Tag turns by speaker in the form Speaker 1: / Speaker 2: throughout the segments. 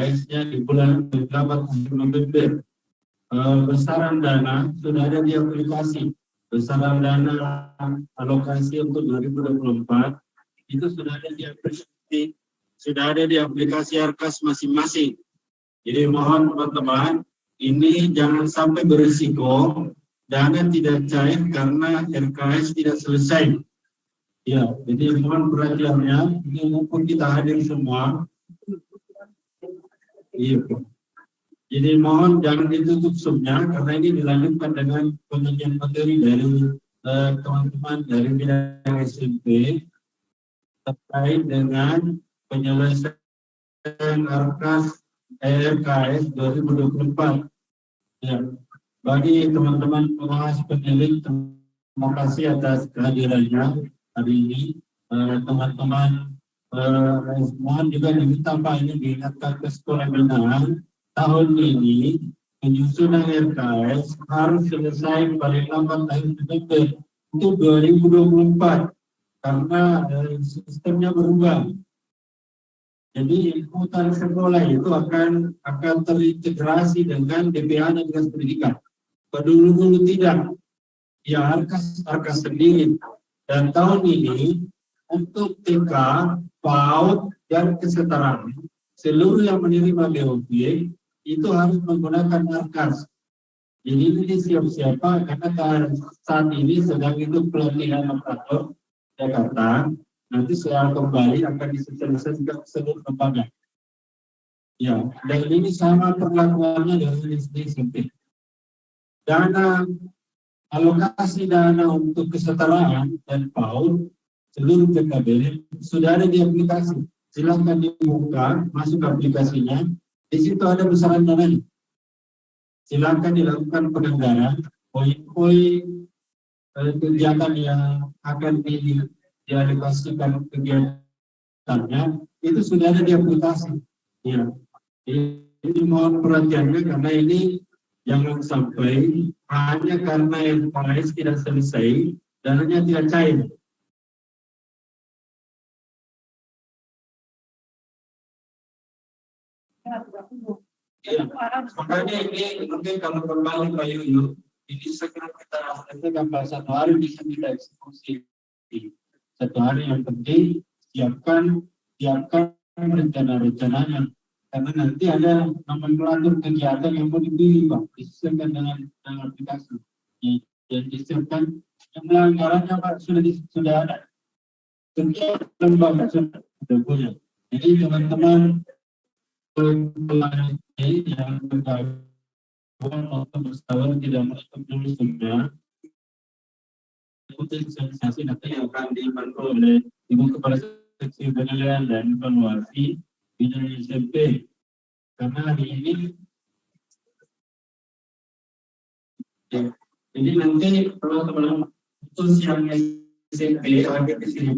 Speaker 1: RKS-nya di bulan 8 November. Besaran dana sudah ada di aplikasi. Besaran dana alokasi untuk 2024 itu sudah ada di aplikasi RKAS masing-masing. Jadi mohon teman-teman, ini jangan sampai berisiko dana tidak cair karena RKS tidak selesai. Ya, jadi mohon perhatiannya, ini mumpung kita hadir semua. Iya. Jadi mohon jangan ditutup subnya karena ini dilanjutkan dengan penyajian materi dari teman-teman dari bidang SMP terkait dengan penyelesaian RKS 2024. Ya, bagi teman-teman pengawas pemilik, terima kasih atas kehadirannya hari ini. Teman-teman mohon juga diminta Pak ini diingatkan ke sekolah menengah tahun ini penyusunan RKS harus selesai paling lambat akhir November itu 2024 karena sistemnya berubah. Jadi inputan sekolah itu akan terintegrasi dengan DPA dan Dinas Pendidikan. Dulu tidak, ya RKAS sendiri. Dan tahun ini untuk TK, PAUD dan kesetaraan seluruh yang menerima BOP itu harus menggunakan RKAS. Jadi ini siapa karena saat ini sedang itu pelatihan operator Jakarta. Nanti setelah kembali akan disosialisasikan ke seluruh lembaga. Ya, dan ini sama perlakuannya dengan SMP. Alokasi dana untuk kesetaraan dan PAUD seluruh PKB sudah ada di aplikasi. Silakan dibuka, masuk aplikasinya. Di situ ada besaran dananya. Silakan dilakukan pelanggaran, poin-poin kegiatan yang akan dialokasikan kegiatannya itu sudah ada di aplikasi. Ya, ini mohon perhatiannya karena ini jangan sampai hanya karena RKS tidak selesai dananya tidak cair. Ya, makanya ini mungkin kalau kembali Pak Yuyu, ini segera kita selesaikan pada 1 hari bisa kita eksekusi. 1 hari yang penting siapkan rencana-rencananya karena nanti ada nomenklatur kegiatan yang mau dipilih Pak, disesuaikan dengan aplikasi yang disiapkan. Jumlah anggarannya Pak sudah ada. Setiap lembaga sudah punya. Jadi teman-teman yang bergabung atau bersetahun tidak menutup dulu semua ikuti sosialisasi data yang akan dibantu oleh Ibu Kepala Seksi Penilaian dan Evaluasi bidang SMP karena hari ini ya, jadi nanti kalau teman-teman khusus yang SMP lagi ke sini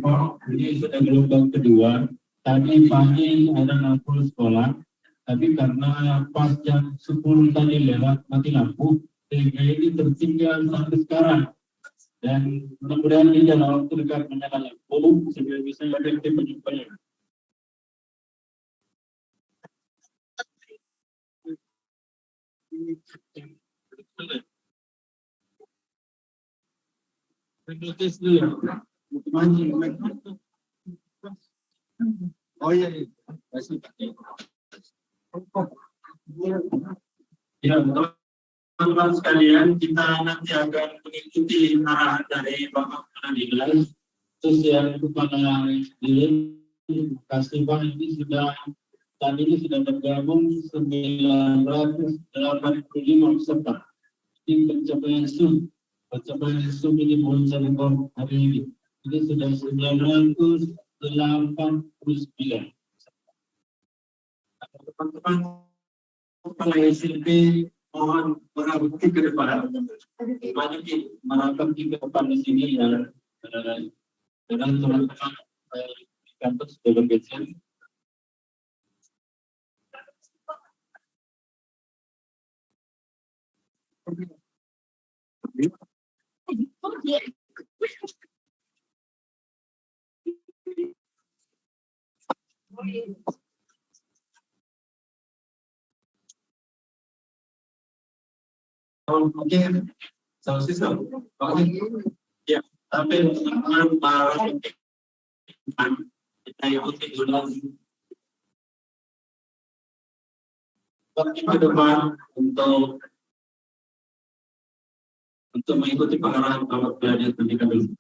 Speaker 1: ini sudah gelombang kedua. Tadi pagi ada 60 sekolah, tapi karena pas jam 10 tadi lewat mati lampu, sehingga ini tertinggal sampai sekarang. Dan mudah-mudahan ini dalam waktu dekat menyala lampu, sehingga bisa efektif penyampaian. Notis dulu ya. Oh iya, ya teman-teman sekalian, kita nanti akan mengikuti arahan dari Bapak Pengadilan. Terus yang kepada diri, kasih Bang ini tadi ini sudah bergabung 985 peserta. Ini pencapaian Zoom ini mohon saya hari ini. Ini sudah 989. Teman-teman kepala SMP mohon berhati ke depan. Banyak merapat di depan di sini ya. Dengan teman-teman di kantor sudah bergeser. mungkin sama sistem. Ya, tapi teman-teman para kita ikuti dulu. Waktu ke depan untuk mengikuti pengarahan Bapak Belajar Pendidikan dulu.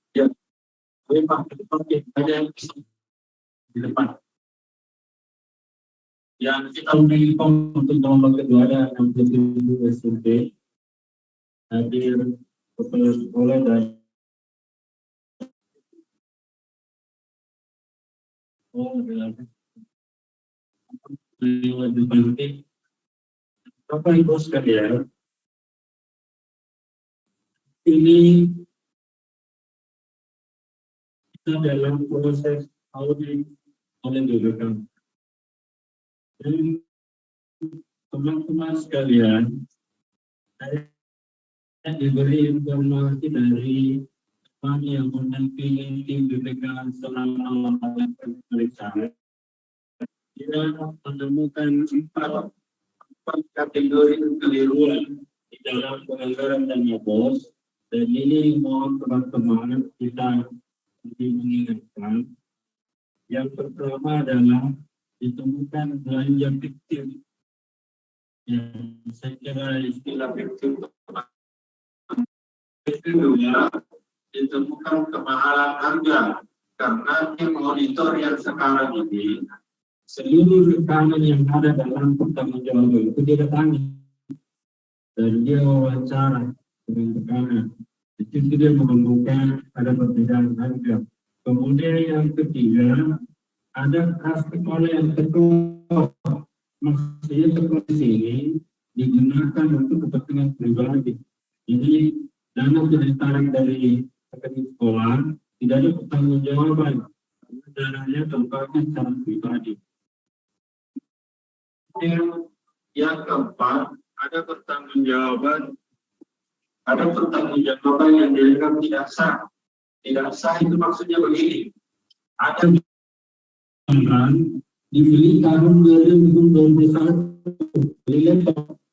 Speaker 1: Ya, Pak, oke, ada yang di depan. Yang kita beri untuk gelombang kedua ada 67 SMP hadir kepala sekolah dan lebih penting Bapak Ibu sekalian, ini kita dalam proses audit oleh BPK. Dan teman-teman sekalian, saya diberi informasi dari teman yang mendampingi tim BPK selama pemeriksaan. Dia menemukan empat kategori kekeliruan di dalam penganggaran dana BOS, dan ini mohon teman-teman kita mengingatkan. Yang pertama adalah ditemukan belanja fiktif. Saya kira istilah fiktif. Kedua, ditemukan kemahalan harga karena tim monitor yang sekarang ini seluruh rekaman yang ada dalam pertanggungjawaban itu dia datangi dan dia wawancara dengan tekanan. Itu dia menemukan ada perbedaan harga. Kemudian yang ketiga, ada kas sekolah yang terkop. Maksudnya sekolah ini digunakan untuk kepentingan pribadi. Jadi dana sudah ditarik dari rekening sekolah, tidak ada pertanggungjawaban. Dananya tempatnya secara pribadi. Yang keempat, ada pertanggungjawaban yang dianggap tidak sah. Tidak sah itu maksudnya begini. Ada dibeli tahun 2021, beli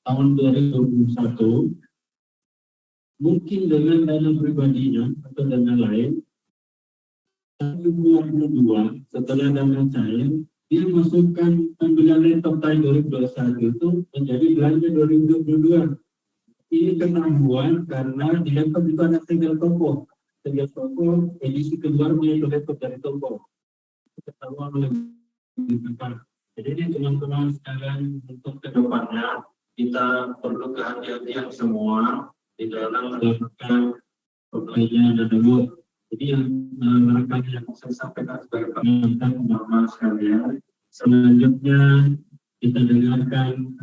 Speaker 1: tahun 2021, mungkin dengan dana pribadinya atau dana lain. 2022 setelah dana cair, dia masukkan pembelian laptop tahun 2021 itu menjadi belanja 2022. Ini ketahuan karena di laptop itu ada segel toko. Segel toko edisi keluar yaitu laptop dari toko. Ketahuan oleh BPK. Jadi ini teman-teman sekalian, untuk kedepannya kita perlu kehati-hatian semua di dalam melakukan perbaikan dan dulu. Jadi yang barangkali yang saya sampaikan sebagai teman-teman sekalian. Selanjutnya kita dengarkan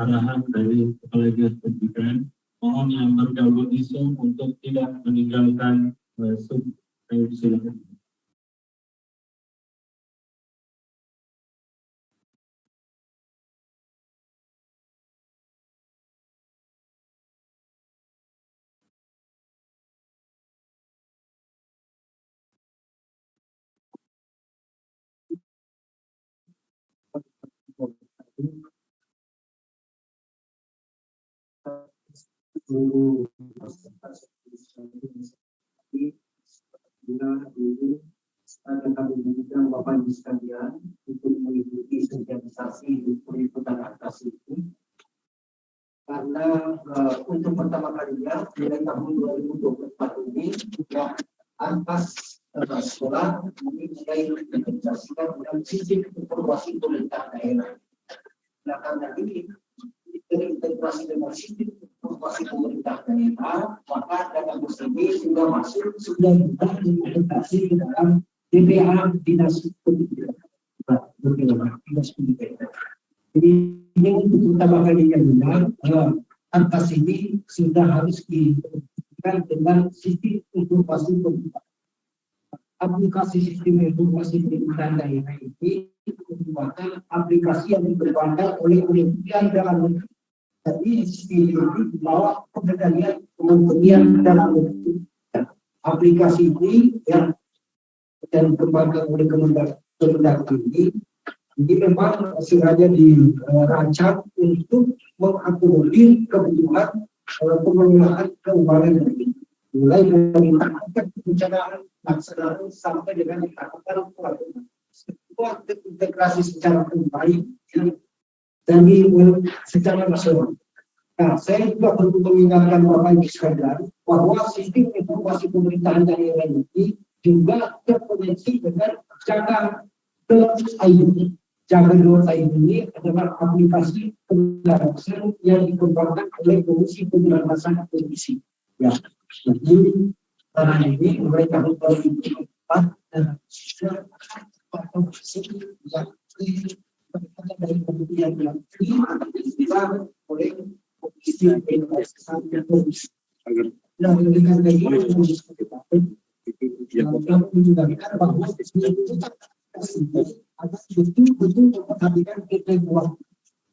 Speaker 1: arahan dari Kepala Dinas Pendidikan. Mohon yang bergabung di Zoom untuk tidak meninggalkan Zoom. Silakan.
Speaker 2: Ada kami mengundang Bapak Ibu sekalian untuk mengikuti sosialisasi peliputan atas ini, karena untuk pertama kalinya dari tahun 2024 ini sudah atas sekolah ini mulai diintegrasikan dengan sistem informasi pemerintah daerah. Nah, karena ini terintegrasi dengan sistem informasi pemerintah daerah, maka dana tersebut sudah masuk, sudah diimplementasi ke dalam DPA Dinas Pendidikan. Dinas Pendidikan. Jadi ini untuk pertama kalinya atas ini sudah harus diintegrasikan dengan sistem informasi pemerintah. Aplikasi sistem informasi pemerintah daerah ini merupakan aplikasi yang dikembangkan oleh Kementerian Dalam Negeri Jadi video ini dibawa pengendalian kementerian dalam negeri. Aplikasi ini yang dikembangkan oleh Kementerian ini, ini memang sengaja dirancang untuk mengakomodir kebutuhan pengelolaan keuangan negeri. Mulai dari tahapan perencanaan pelaksanaan sampai dengan tahapan pelayanan. Semua terintegrasi secara baik jadi secara nasional. Nah, saya juga perlu mengingatkan Bapak Ibu sekalian bahwa sistem informasi pemerintahan daerah ini juga terkoneksi dengan Jaga.id. Jaga.id ini adalah aplikasi pemberantasan yang dikembangkan oleh Komisi Pemberantasan Korupsi. Ya, jadi karena ini mulai tahun 2004 dan sudah yang dari kemudian yang dilakukan oleh Komisi Pemberantasan Korupsi. Nah, dengan kami juga bahwa kita agar betul-betul memperhatikan ketentuan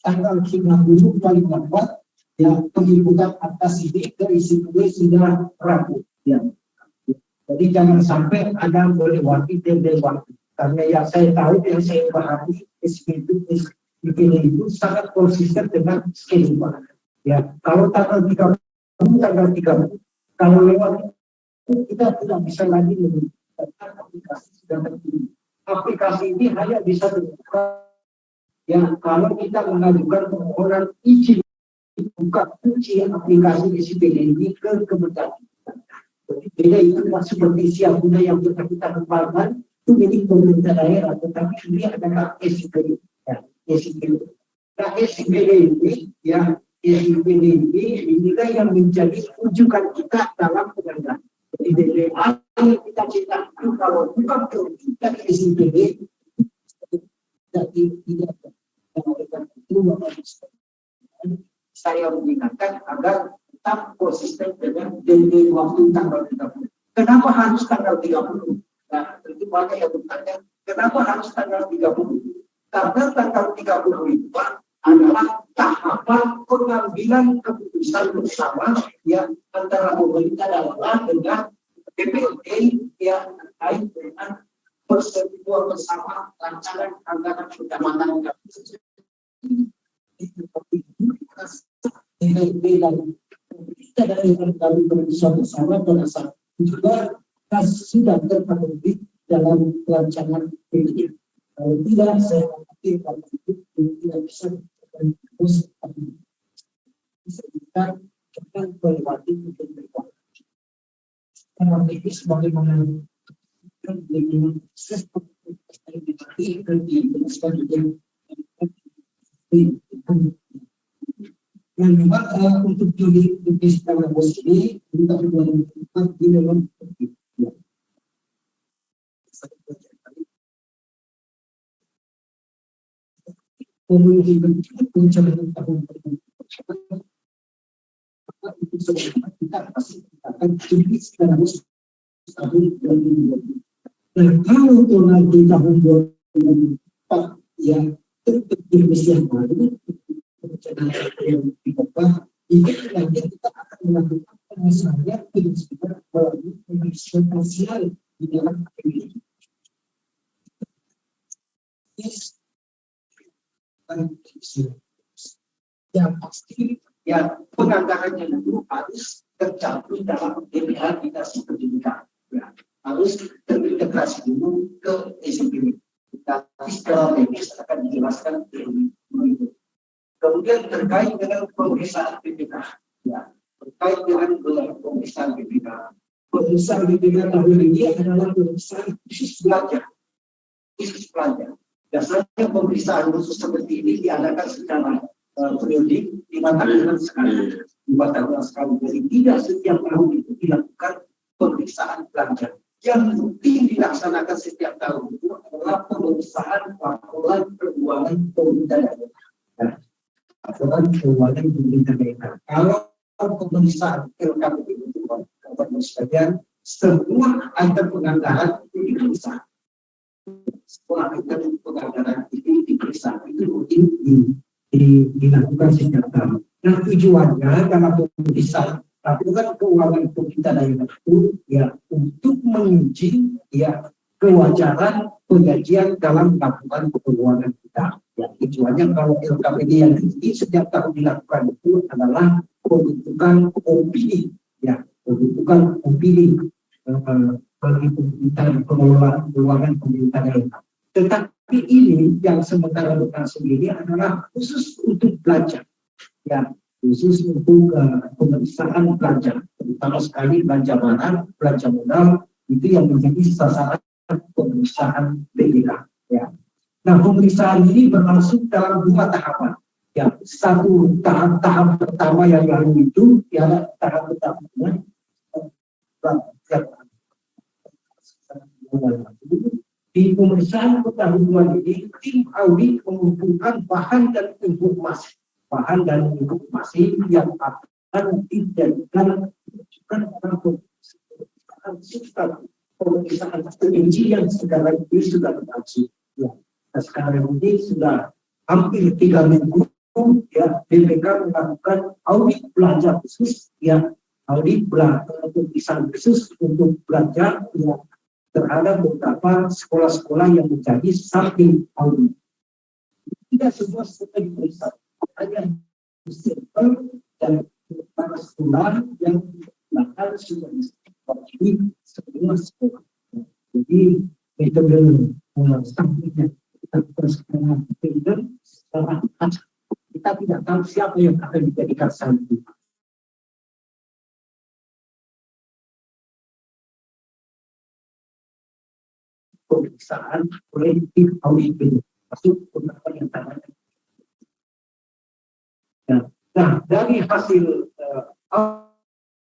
Speaker 2: tanggal 30 paling lambat ya pengirimkan atas ini ke ICW sudah rampung ya. Jadi jangan sampai ada melewati deadline karena yang saya tahu yang saya pahami SPP itu sangat konsisten dengan schedule ya. Kalau tanggal 30 kalau lewat kita tidak bisa lagi menggunakan aplikasi sudah terpilih. Aplikasi ini hanya bisa dibuka ya kalau kita mengajukan permohonan izin buka kunci aplikasi SPP ini ke Kementerian. Jadi beda itu seperti siap guna yang sudah kita kembangkan itu milik pemerintah daerah, tetapi ini adalah SPP ya, SPP. Nah SPP ini ya SPP ini inilah yang menjadi rujukan kita dalam pengadaan. Jadi kita cerita kalau bukan kita SPP tidak saya mengingatkan agar tetap konsisten dengan deadline waktu tanggal 30. Kenapa harus tanggal 30? Nah, tentu banyak yang bertanya, kenapa harus tanggal 30? Karena tanggal 30 itu adalah tahapan pengambilan keputusan bersama yang antara pemerintah daerah dengan BPOD yang terkait dengan persetujuan bersama rancangan anggaran pendapatan kita dari kami berusaha bersama berdasarkan juga sudah terpenuhi dalam rancangan ini. Kalau tidak, saya pikir kalau itu tidak bisa terus bisa kita akan melewati kehidupan. Karena ini sebagaimana dengan sistem yang memang untuk judi secara bos ini kita berlakukan di dalam memenuhi pencapaian tahun itu sebabnya kita pasti akan judi secara bos tahun 2020. Dan kalau nanti tahun 2024 yang terpilih yang baru yang diubah itu nanti kita akan melakukan penyesuaian prinsipnya melalui penyesuaian sosial di dalam ini. Yang pasti ya penganggarannya itu harus tercantum dalam DPR Dinas Pendidikan ya, harus terintegrasi dulu ke SPP. Tapi secara teknis akan dijelaskan begitu. Kemudian terkait dengan pemeriksaan BPK, ya, terkait dengan pemeriksaan BPK. Pemeriksaan BPK tahun ini adalah pemeriksaan khusus pelajar. Biasanya pemeriksaan khusus seperti ini diadakan secara periodik 5 tahunan sekali. 5 tahunan sekali. Jadi tidak setiap tahun itu dilakukan pemeriksaan pelajar. Yang rutin dilaksanakan setiap tahun itu adalah pemeriksaan laporan keuangan pemerintah daerah. Laporan keuangan pemerintah daerah. Kalau pemeriksaan LKPP itu Bapak sekalian, semua item penganggaran itu diperiksa. Semua item penganggaran itu diperiksa. Itu rutin dilakukan setiap tahun. Nah, tujuannya dalam pemeriksaan laporan keuangan pemerintah daerah itu ya untuk menguji ya kewajaran penggajian dalam laporan keuangan kita. Ya, tujuannya kalau LKPD yang ini setiap tahun dilakukan itu adalah pembentukan opini, ya pembentukan opini bagi pemerintah pengelolaan keuangan pemerintah daerah. Tetapi ini yang sementara berlangsung ini adalah khusus untuk belajar. Ya, khusus untuk pemeriksaan belanja, terutama sekali belanja barang, belanja modal, itu yang menjadi sasaran pemeriksaan BPK. Ya. Nah, pemeriksaan ini berlangsung dalam 2 tahapan. Ya, satu tahap pertama yang lalu itu, ya tahap pertamanya di pemeriksaan pendahuluan ini, tim audit mengumpulkan bahan dan informasi yang akan dijadikan dalam pemeriksaan strategi yang sekarang ini sudah berlangsung. Ya. Nah, sekarang ini sudah hampir 3 minggu ya BPK melakukan audit belanja khusus ya pemeriksaan khusus untuk belanja ya, terhadap beberapa sekolah-sekolah yang menjadi samping audit. Tidak semua sekolah diperiksa, hanya sampel dan beberapa sekolah yang bahkan sudah disepakati semua sekolah. Jadi metode sampingnya kita sekarang kita tidak tahu siapa yang akan dijadikan samping. Pemeriksaan oleh tim audit masuk pendapat yang tanya. Nah, dari hasil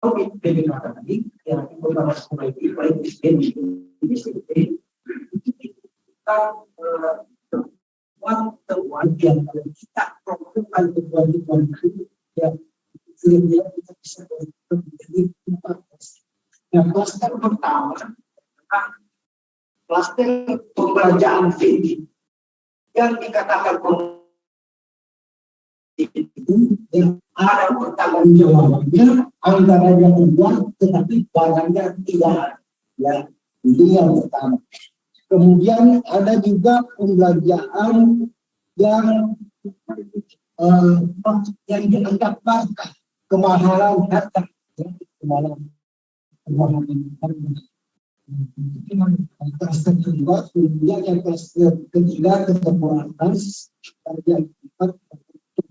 Speaker 2: audit BPK tadi, yang beberapa sekolah ini, baik di SMP, kita temuan yang kita lakukan temuan itu, ya, sehingga kita bisa menjadi 4. Yang klaster pertama, klaster pembelanjaan tinggi yang dikatakan itu yang ada pertanggung jawabannya anggarannya uang tetapi barangnya tidak, ya itu yang pertama. Kemudian ada juga pembelanjaan yang dianggap barangkah kemahalan harga, ya, kemahalan harga. Klaster kedua, kemudian yang klaster ketiga ketemuan atas, yang keempat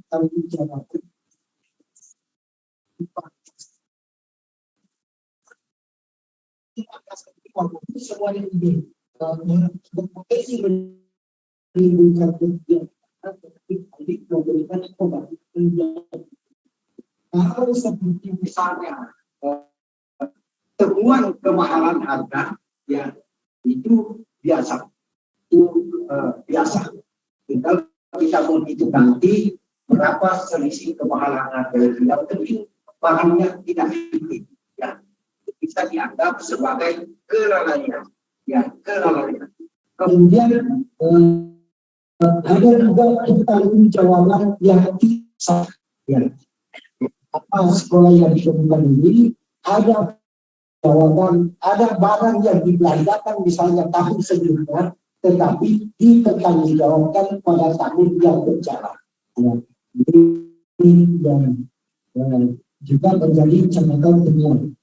Speaker 2: tanggung jawab. Semuanya ini berpotensi menimbulkan kerugian, tetapi audit memberikan pembandingan. Kalau seperti misalnya temuan kemahalan harga, ya itu biasa, tinggal kita menghitung nanti berapa selisih kemahalan harga yang penting barangnya tidak tinggi, ya bisa dianggap sebagai kelalaian, ya kelalaian. Kemudian ada juga tanggung jawaban yang bisa, ya apa sekolah yang ditemukan ini ada jawaban, ada barang yang dibelanjakan misalnya tahun sebelumnya, tetapi dipertanggungjawabkan pada tahun yang berjalan. Ya, ini yang juga menjadi catatan temuan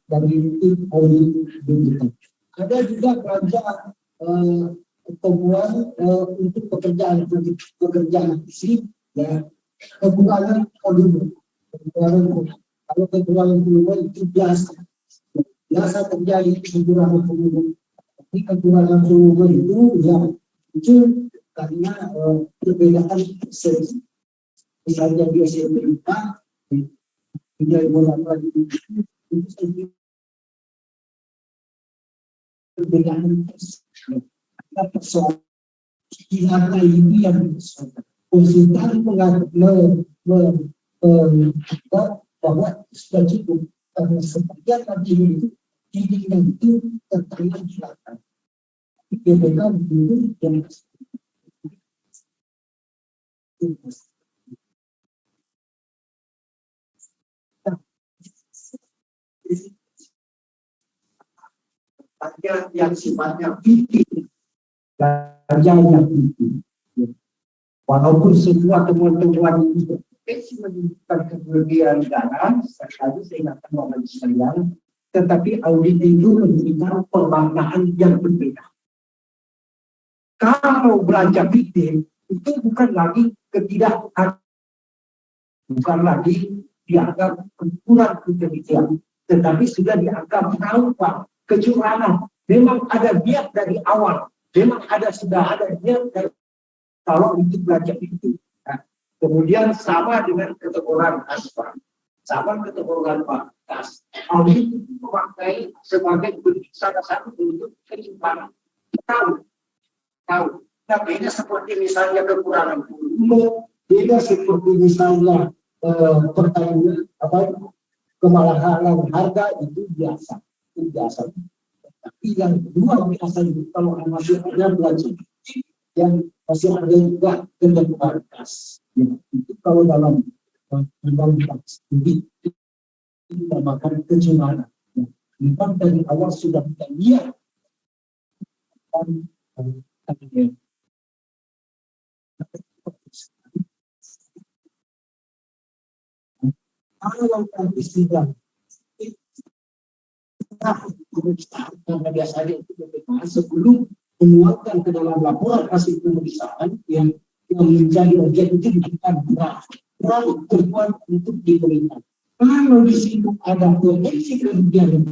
Speaker 2: dari tim audit BPK. Ada juga belanja temuan untuk pekerjaan fisik, ya kekurangan volume. Kalau kekurangan volume itu biasa terjadi kekurangan volume. Tapi kekurangan volume itu yang muncul karena perbedaan sesi. Misalnya di SMP 4, tidak bolak itu perbedaan ada persoalan harga ini yang konsultan bahwa sudah cukup karena sebagian tadi itu dindingnya itu terterima di belakang. BPK dulu yang yang sifatnya fikih dan yang fikih. Walaupun semua temuan-temuan itu menunjukkan kerugian dana, sekali saya ingatkan Bapak Ibu sekalian, tetapi audit itu memberikan pemaknaan yang berbeda. Kalau belanja fiktif itu bukan lagi bukan lagi dianggap kurang ketelitian, tetapi sudah dianggap melakukan kecurangan. Memang ada niat dari awal, memang sudah ada niat dari kalau itu belanja fiktif. Nah, kemudian sama dengan keteguran aspal, sama keteguran kas. Audit itu memakai sebagai salah satu bentuk ketimpangan. Tahu. Nah, beda seperti misalnya kekurangan volume, beda seperti misalnya pertanyaan kemahalan harga itu biasa. Tapi yang kedua biasa itu kalau masih ada belanja yang masih ada juga ketentuan kas. Ya, itu kalau dalam studi itu dinamakan kecurangan. Ya, memang dari awal sudah kita lihat kalau nanti sidang biasanya itu sebelum menguatkan ke dalam laporan hasil pemeriksaan yang menjadi objektif bukan draft terbuat untuk diberikan. Kalau di situ ada potensi kerugian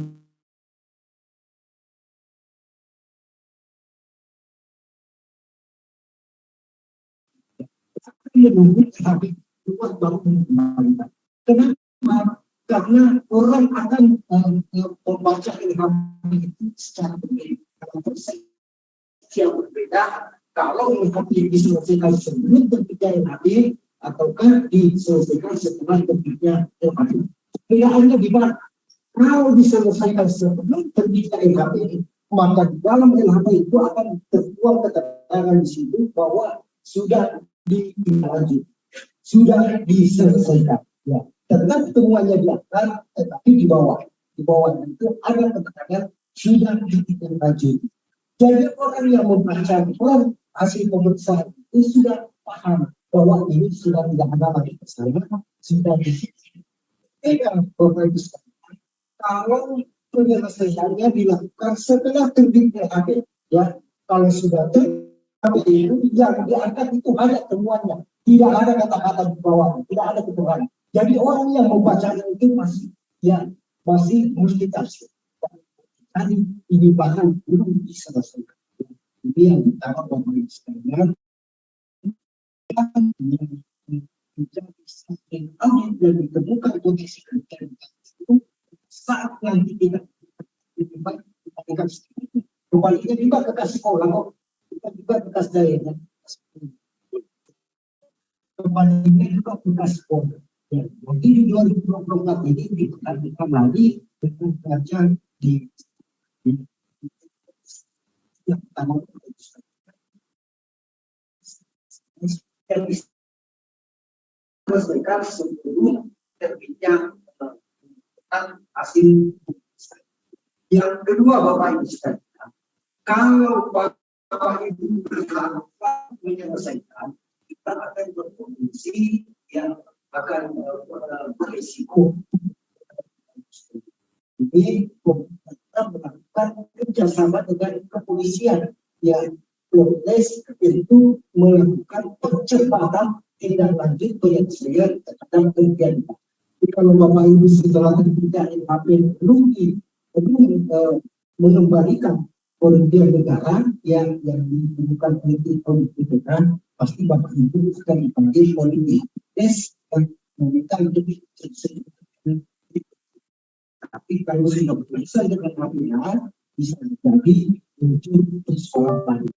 Speaker 2: menunggu tapi buat baru mengembalikan. Kenapa? Karena orang akan membaca ilham itu secara berbeda. Yang berbeda kalau ilham diselesaikan sebelum terbitnya LHP ataukah diselesaikan setelah terbitnya LHP. Perbedaannya di mana? Kalau diselesaikan sebelum terbitnya LHP, maka dalam LHP itu akan tertuang keterangan di situ bahwa sudah dilanjut, sudah diselesaikan. Ya, tetap semuanya diakan, tetapi di bawah itu ada keterangan sudah ditindaklanjuti. Jadi orang yang membaca hasil pemeriksaan itu sudah paham bahwa ini sudah tidak ada lagi kesalahan, sudah disediakan. Kalau penyelesaiannya dilakukan setelah terbitnya LHP, ya kalau sudah itu yang diangkat itu ada temuannya, tidak ada kata-kata di bawah, tidak ada keterangan. Jadi orang yang membacanya itu masih mesti tafsir. Tadi ini bahkan belum diselesaikan. Ini yang utama Bapak sekalian. Menjadi saking audit dan ditemukan potensi kerugian itu saat nanti tidak diberikan kembalinya juga ke sekolah kok, kita juga bekas daerah kembalinya juga bekas sekolah. Ya, nanti di 2024 ini diperhatikan lagi dengan pelajaran di yang pertama yang diselesaikan sebelum terbitnya hasil. Yang kedua Bapak Ibu sekalian, kalau Bapak Ibu berhasil menyelesaikan, kita akan berkondisi yang akan berisiko. Ini kita melakukan kerjasama dengan kepolisian yang Polres itu melakukan percepatan tindak lanjut penyelesaian terhadap kerugian. Jadi kalau Bapak Ibu setelah tidak LHP belum mengembalikan kerugian negara yang ditemukan oleh BPK, pasti Bapak Ibu akan dipanggil politik dan meminta untuk diselesaikan. Tapi kalau sudah berpisah dengan HPA, bisa jadi muncul persoalan baru.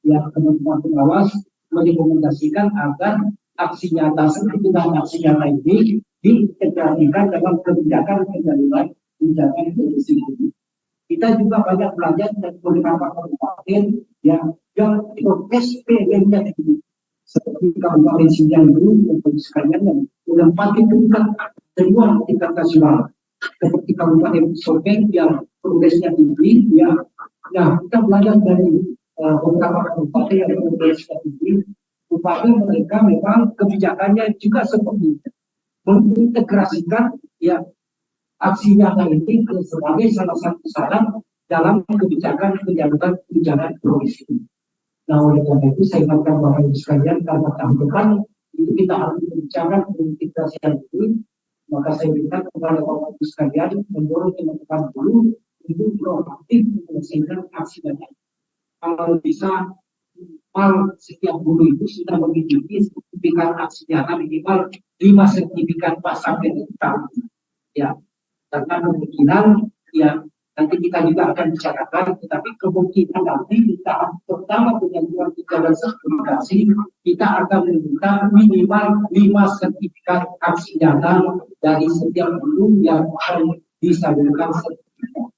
Speaker 3: ya teman-teman pengawas merekomendasikan agar aksi nyata seperti aksi nyata ini diintegrasikan dalam kebijakan penyaluran kebijakan produksi ini. Kita juga banyak belajar dari beberapa kabupaten yang SPM-nya tinggi, seperti Kabupaten Cianjur dan sekalian yang menempati tingkat kedua tingkat nasional, seperti Kabupaten Sopeng yang progresnya tinggi, ya. Nah, kita belajar dari beberapa kabupaten yang progresnya tinggi, upaya mereka memang kebijakannya juga seperti itu, mengintegrasikan ya aksi nyata ini sebagai salah satu syarat dalam kebijakan penyaluran kebijakan progresif. Nah, oleh karena itu saya ingatkan Bapak Ibu sekalian, karena tahun depan itu kita harus membicarakan integrasian ini, maka saya minta kepada Bapak Ibu sekalian mendorong teman-teman dulu untuk proaktif menyelesaikan aksi nyata. Kalau bisa setiap guru itu sudah memiliki sertifikat aksi nyata minimal 5 sertifikat pas sampai di tahun. Ya, karena kemungkinan ya nanti kita juga akan bicarakan, tetapi kemungkinan nanti di tahap pertama penyaluran dan sertifikasi kita akan meminta minimal 5 sertifikat aksi nyata dari setiap guru yang akan disalurkan sertifikat.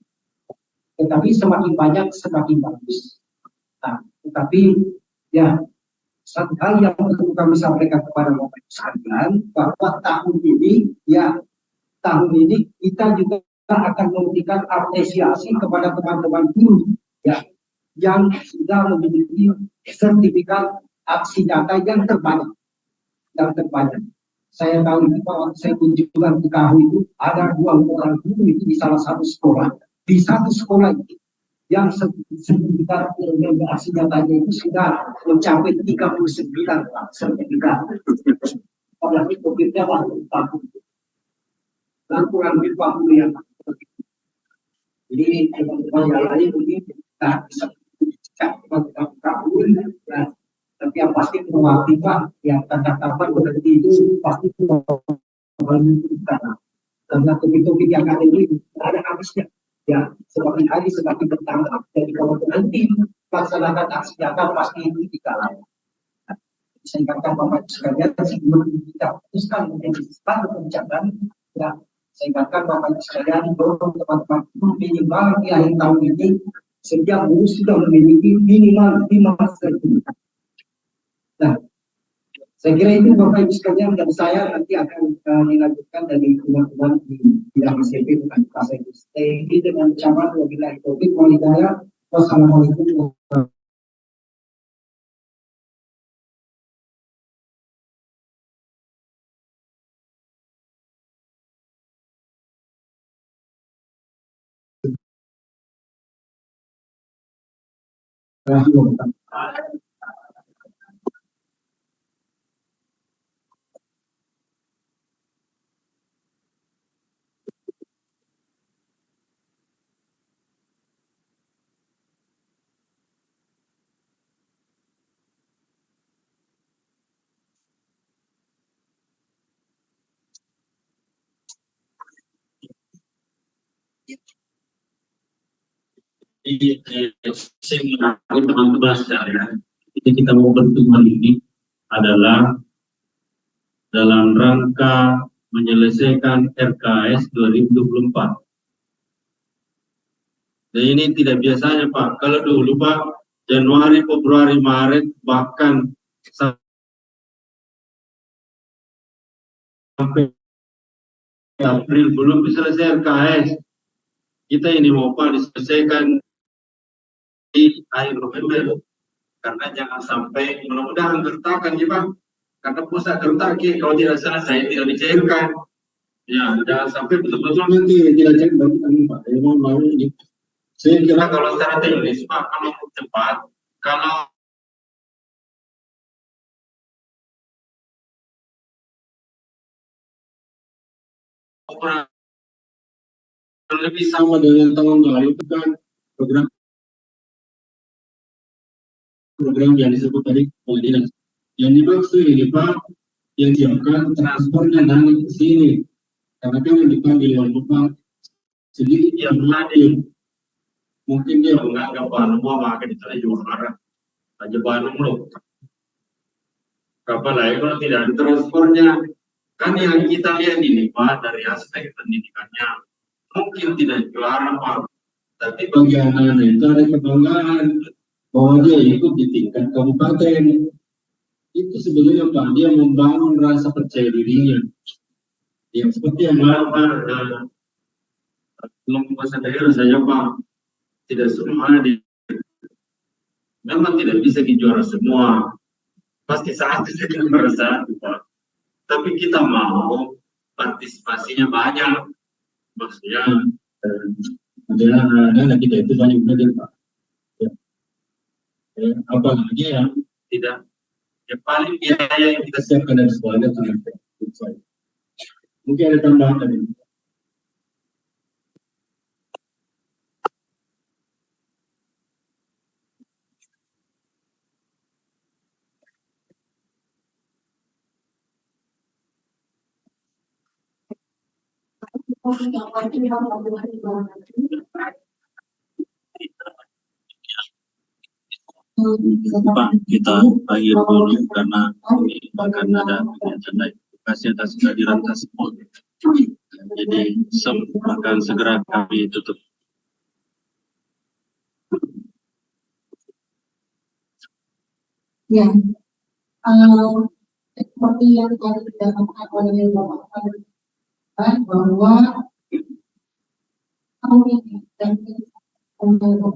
Speaker 3: Tetapi semakin banyak semakin bagus. Nah, tetapi ya, satu hal yang perlu kami sampaikan kepada Bapak sekalian, bahwa tahun ini kita juga akan memberikan apresiasi kepada teman-teman guru ya, yang sudah memiliki sertifikat aksi nyata yang terbanyak. Saya tahu itu waktu saya kunjungan ke Kahu itu ada 2 orang guru itu di salah satu sekolah. Di satu sekolah itu yang sertifikat aksi nyatanya itu sudah mencapai 39 sertifikat. Apalagi COVID-nya waktu tahun dan kurang lebih 40 yang jadi teman-teman yang lain ini kita bisa teman-teman kabur ya, tapi yang pasti proaktif ya, tanda-tanda berhenti itu pasti karena topik-topik yang ada ini ada habisnya. Ya, semakin hari semakin bertambah. Jadi kalau nanti melaksanakan aksi nyata pasti itu dikalah. Saya ingatkan Bapak sekalian sebelum kita putuskan menjadi satu kebijakan, ya saya ingatkan Bapak sekalian dorong teman-teman minimal di akhir tahun ini setiap guru sudah memiliki minimal 5 sertifikat. Nah, saya kira itu Bapak Ibu sekalian, dan saya nanti akan dilanjutkan dari teman-teman di bidang SMP bukan Pak Ibu. Saya ini dengan ucapan wabillahi taufiq wal hidayah. Wassalamualaikum warahmatullahi wabarakatuh.
Speaker 1: Teman-teman sekalian, kita mau pertemuan ini adalah dalam rangka menyelesaikan RKS 2024. Dan ini tidak biasanya Pak, kalau dulu Pak, Januari, Februari, Maret, bahkan sampai April belum selesai RKS. Kita ini mau Pak diselesaikan di akhir November, karena jangan sampai mudah-mudahan gertakan ya Pak, karena pusat gertaki kalau tidak selesai tidak dicairkan ya, jangan sampai betul-betul nanti tidak cair bagi kami Pak. Mohon maaf ini saya kira kalau secara teknis Pak, kalau cepat, kalau lebih sama dengan tahun lalu itu kan program yang disebut tadi dinas. Yang dimaksud ini Pak, yang siapkan transportnya nanti ke sini, karena kan yang dipanggil oleh Bapak sedikit yang meladil, mungkin dia menganggap bahwa maka ditarik juara. aja Bandung loh. Kapal lain kalau tidak ada transportnya, kan yang kita lihat ini Pak dari aspek pendidikannya mungkin tidak juara Pak, tapi bagi anak-anak itu ada kebanggaan bahwa dia ikut di tingkat kabupaten. Itu sebenarnya Pak, dia membangun rasa percaya dirinya. Yang seperti yang belum puasa daerah saja Pak, tidak semua memang tidak bisa dijuara semua, pasti satu saja juara satu Pak. Tapi kita mau partisipasinya banyak, maksudnya adalah kita itu banyak belajar Pak. Ya. Apalagi yang tidak, yang paling biaya yang kita siapkan dari sekolahnya sangat besar. Mungkin ada tambahan dari ini. Pak, kita akhir dulu karena ini akan ada kegiatan lain. Terima kasih atas kehadiran tersebut. Jadi akan segera kami tutup.
Speaker 4: Ya, seperti yang tadi dikatakan oleh Bapak bahwa tahun ini dan baru-baru